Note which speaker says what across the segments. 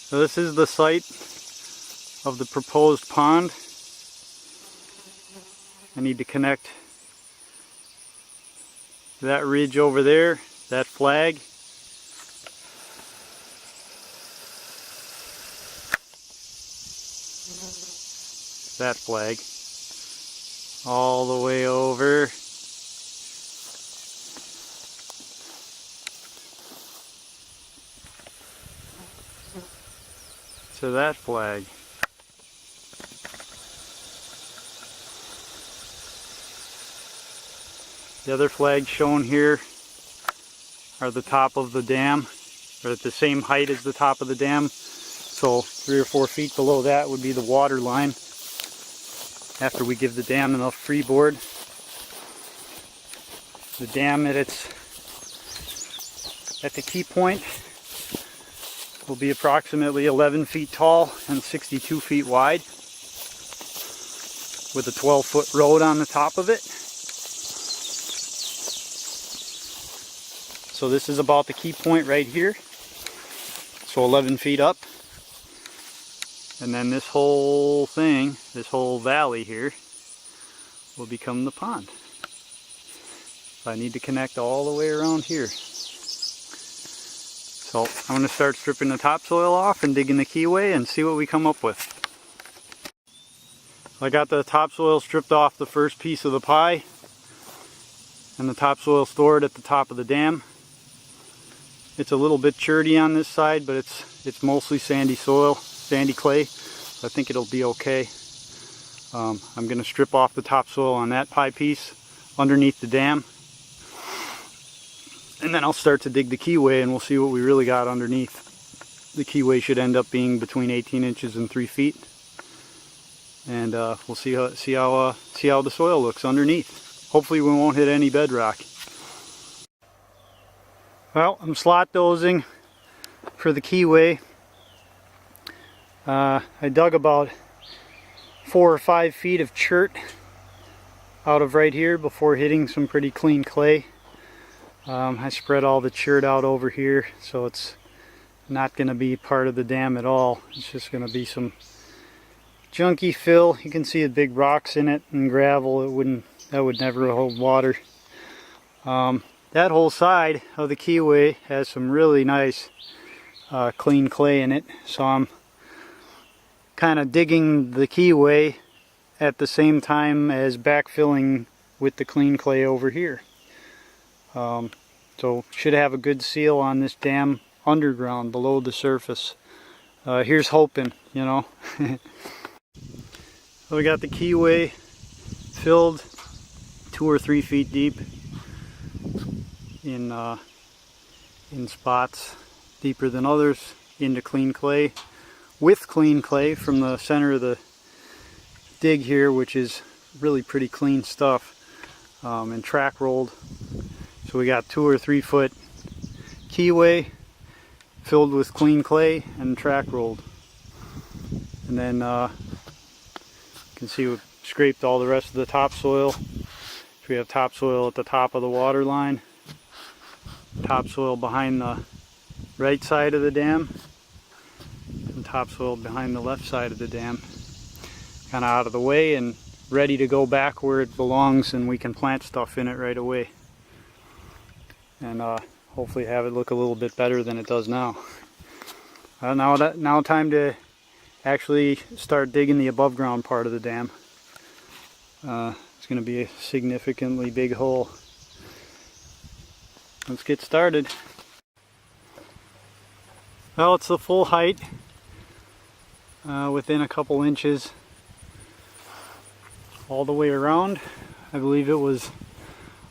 Speaker 1: So this is the site of the proposed pond. I need to connect that ridge over there, that flag. That flag. All the way over. To that flag. The other flags shown here are the top of the dam, or at the same height as the top of the dam. So 3 or 4 feet below that would be the water line after we give the dam enough freeboard. The dam at the key point will be approximately 11 feet tall and 62 feet wide with a 12-foot road on the top of it. So this is about the key point right here. So 11 feet up. And then this whole thing, this whole valley here, will become the pond. So I need to connect all the way around here. So I'm going to start stripping the topsoil off and digging the keyway and see what we come up with. I got the topsoil stripped off the first piece of the pie and the topsoil stored at the top of the dam. It's a little bit churty on this side, but it's mostly sandy soil, sandy clay, so I think it'll be okay. I'm going to strip off the topsoil on that pie piece underneath the dam. And then I'll start to dig the keyway and we'll see what we really got underneath. The keyway should end up being between 18 inches and 3 feet. And we'll see how the soil looks underneath. Hopefully we won't hit any bedrock. Well, I'm slot dozing for the keyway. I dug about 4 or 5 feet of chert out of right here before hitting some pretty clean clay. I spread all the chert out over here, so it's not going to be part of the dam at all. It's just going to be some junky fill. You can see the big rocks in it and gravel. That would never hold water. That whole side of the keyway has some really nice clean clay in it, so I'm kind of digging the keyway at the same time as backfilling with the clean clay over here. So should have a good seal on this dam underground below the surface. Here's hoping, you know. So we got the keyway filled 2 or 3 feet deep in spots deeper than others into clean clay, with clean clay from the center of the dig here, which is really pretty clean stuff, and track rolled. So we got 2 or 3 foot keyway filled with clean clay and track rolled. And then you can see we've scraped all the rest of the topsoil. So we have topsoil at the top of the water line, topsoil behind the right side of the dam, and topsoil behind the left side of the dam. Kind of out of the way and ready to go back where it belongs, and we can plant stuff in it right away. And hopefully have it look a little bit better than it does now. Now time to actually start digging the above ground part of the dam. It's going to be a significantly big hole. Let's get started. Well, it's the full height, within a couple inches all the way around. I believe it was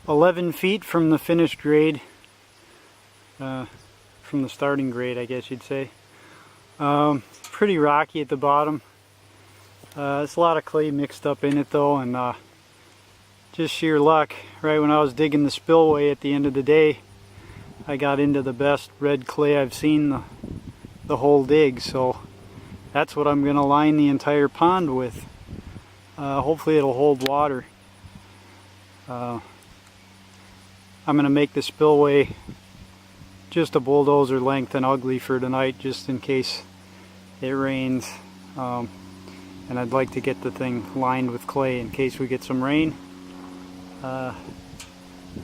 Speaker 1: 11 feet from the finished grade, from the starting grade, I guess you'd say. Pretty rocky at the bottom. There's a lot of clay mixed up in it though, and just sheer luck, right when I was digging the spillway at the end of the day, I got into the best red clay I've seen the whole dig, so that's what I'm going to line the entire pond with. Hopefully it'll hold water. I'm going to make the spillway just a bulldozer length and ugly for tonight, just in case it rains, and I'd like to get the thing lined with clay in case we get some rain. I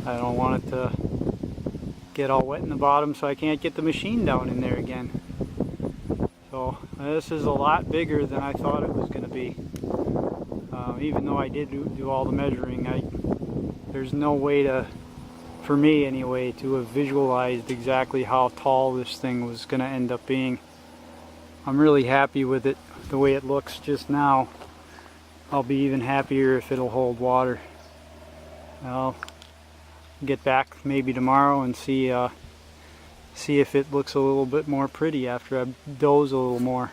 Speaker 1: don't want it to get all wet in the bottom so I can't get the machine down in there again. So this is a lot bigger than I thought it was going to be. Even though I did do all the measuring, there's no way to, for me anyway, to have visualized exactly how tall this thing was going to end up being. I'm really happy with it the way it looks just now. I'll be even happier if it'll hold water. I'll get back maybe tomorrow and see if it looks a little bit more pretty after I doze a little more.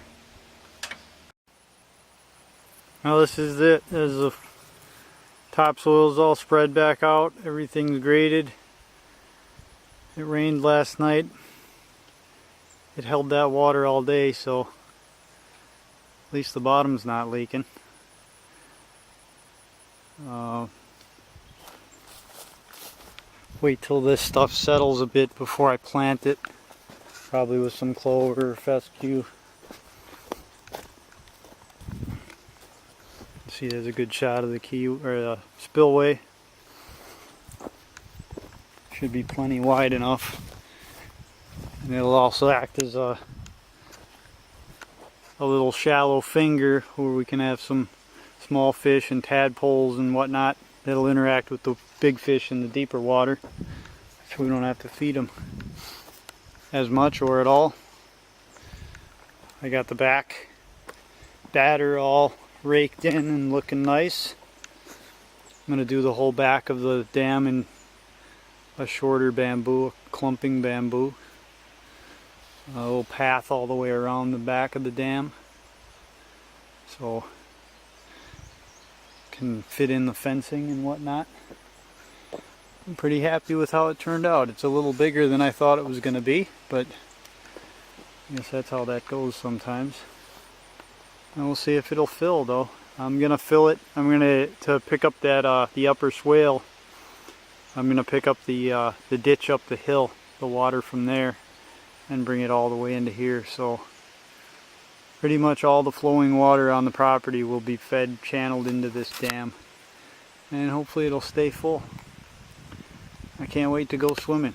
Speaker 1: Now this is it. As the topsoil's all spread back out, everything's graded. It rained last night. It held that water all day, so at least the bottom's not leaking. Wait till this stuff settles a bit before I plant it. Probably with some clover or fescue. See, there's a good shot of the key or the spillway. Should be plenty wide enough. And it'll also act as a little shallow finger where we can have some small fish and tadpoles and whatnot that'll interact with the big fish in the deeper water, so we don't have to feed them as much or at all. I got the back batter all raked in and looking nice. I'm going to do the whole back of the dam in a shorter bamboo, a clumping bamboo. A little path all the way around the back of the dam, so can fit in the fencing and whatnot. I'm pretty happy with how it turned out. It's a little bigger than I thought it was going to be, but I guess that's how that goes sometimes. And we'll see if it'll fill though. I'm going to fill it. I'm going to pick up that the upper swale. I'm going to pick up the ditch up the hill, the water from there, and bring it all the way into here. So pretty much all the flowing water on the property will be channeled into this dam, and hopefully it'll stay full. I can't wait to go swimming.